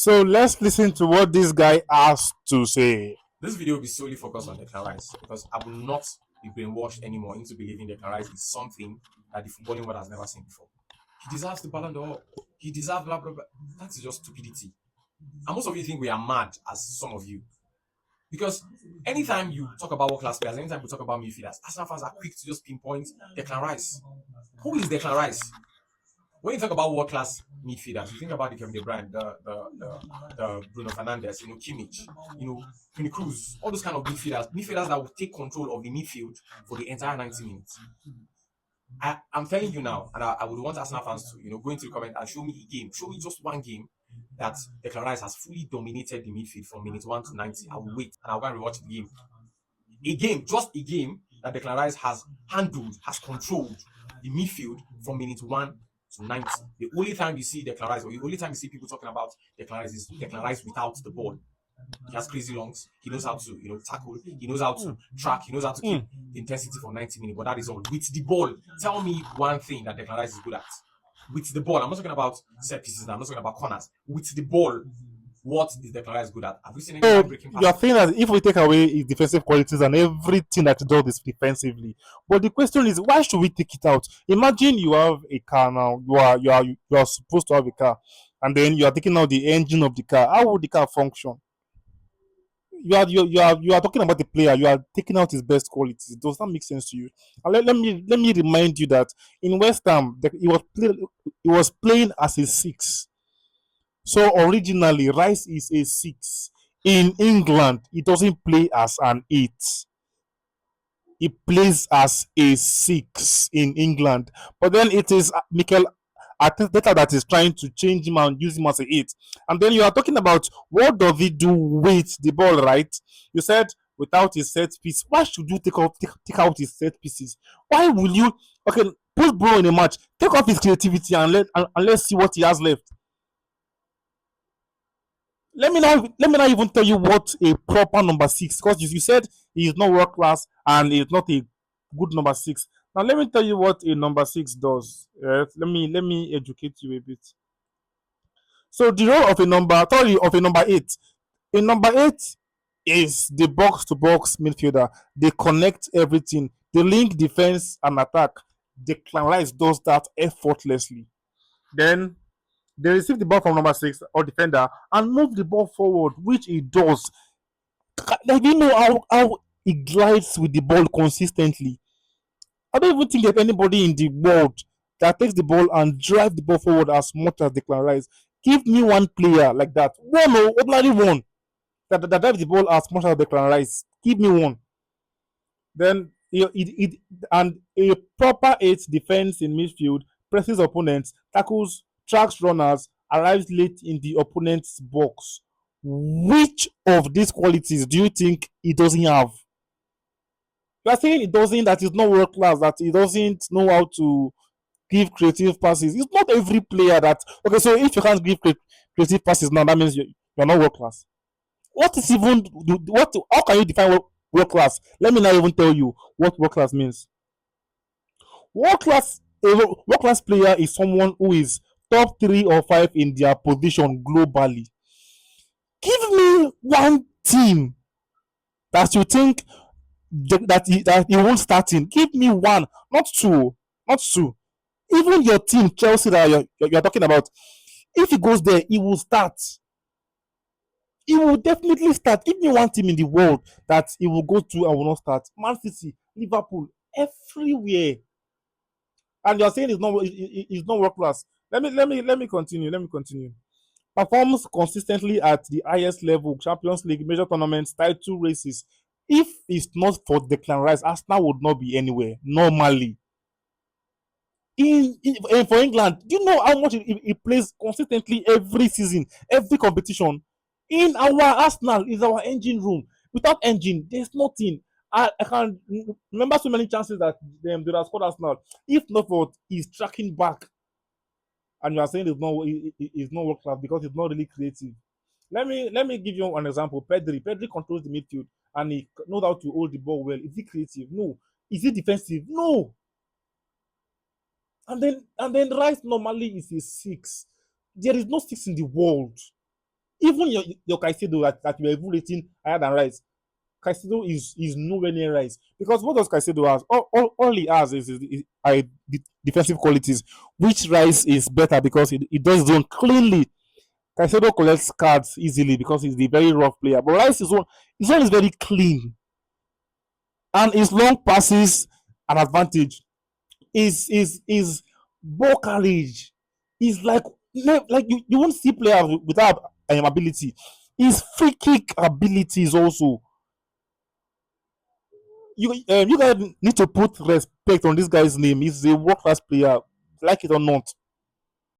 So let's listen to what this guy has to say. This video will be solely focused on Declan Rice because I will not be brainwashed anymore into believing Declan Rice is something that the footballing world has never seen before. He deserves the Ballon d'Or. He deserves blah blah blah. That is just stupidity. And most of you think we are mad, as some of you, because anytime you talk about world class players, anytime we talk about midfielders, Arsenal fans are quick to just pinpoint Declan Rice. Who is Declan Rice? When you talk about world class midfielders, you think about the Kevin De Bruyne, the Bruno Fernandes, Kimmich, Toni Kroos, all those kind of midfielders that will take control of the midfield for the entire 90 minutes. I'm telling you now, and I would want Arsenal fans to, go into the comment and show me a game, show me just one game that Declan Rice has fully dominated the midfield from minute 1 to 90. I will wait and I'll go and rewatch the game. Just a game that Declan Rice has handled, has controlled the midfield from minute 1 to 90. The only time you see Declan Rice, or the only time you see people talking about Declan Rice, is Declan Rice without the ball. He has crazy lungs. He knows how to, tackle. He knows how to track. He knows how to keep the intensity for 90 minutes. But that is all. With the ball, tell me one thing that Declan Rice is good at. With the ball, I'm not talking about set pieces. I'm not talking about corners. With the ball, what is Declan Rice good at? Have you seen any So breaking you're passes? saying that if we take away his defensive qualities and everything that he does is defensively, but the question is, why should we take it out? Imagine you have a car now. You are supposed to have a car, and then you are taking out the engine of the car. How would the car function? You are talking about the player. You are taking out his best qualities. Does that make sense to you? And let me remind you that in West Ham, he was playing as a six. So originally, Rice is a six. In England, he doesn't play as an eight. He plays as a six in England. But then it is Mikel Arteta that is trying to change him and use him as a eight. And then you are talking about what does he do with the ball, right? You said without his set piece. Why should you take out his set pieces? Why will you? Okay, put Bro in a match. Take off his creativity and let's see what he has left. Let me not even tell you what a proper number six, because you said he is not world class and he is not a good number six. Now let me tell you what a number six does. Let me educate you a bit. So the role of a number eight. A number eight is the box to box midfielder. They connect everything. They link defense and attack. Declan Rice does that effortlessly. Then they receive the ball from number six or defender and move the ball forward, which he does. Like, do you know how he glides with the ball consistently? I don't even think there's anybody in the world that takes the ball and drive the ball forward as much as Declan Rice. Give me one player like that. One, or ordinary one that drives the ball as much as Declan Rice. Give me one. Then and a proper eight defense in midfield presses opponents, tackles, tracks runners, arrives late in the opponent's box. Which of these qualities do you think he doesn't have? You are saying he doesn't, that is not world class, that he doesn't know how to give creative passes. It's not every player that. Okay, so if you can't give creative passes now, that means you're not world class. What is even what? How can you define world class? Let me not even tell you what world class means. World class a world class player is someone who is top three or five in their position globally. Give me one team that you think that he won't start in. Give me one, not two, not two. Even your team, Chelsea, that you're talking about, if he goes there, he will start. He will definitely start. Give me one team in the world that he will go to and will not start. Man City, Liverpool, everywhere. And you're saying it's not world class. Let me continue. Let me continue. Performs consistently at the highest level, Champions League, major tournaments, title races. If it's not for Declan Rice, Arsenal would not be anywhere normally. For England, do you know how much he plays consistently every season, every competition? In our Arsenal is our engine room. Without engine, there's nothing. I can remember so many chances that they have scored Arsenal. If not for he's tracking back, and you are saying it's not world class because it's not really creative. Let me give you an example. Pedri controls the midfield and he knows how to hold the ball well. Is he creative? No. Is he defensive? No. And then Rice normally is a six. There is no six in the world. Even your Caicedo that you are even rating higher than Rice, Caicedo is nowhere near Rice because what does Caicedo has? All he has are defensive qualities, which Rice is better because he does his own cleanly. Caicedo collects cards easily because he's a very rough player, but Rice his one is very clean and his long passes an advantage. His ball carriage is like you won't see players without ability. His free kick ability is also you guys need to put respect on this guy's name. He's a world class player, like it or not.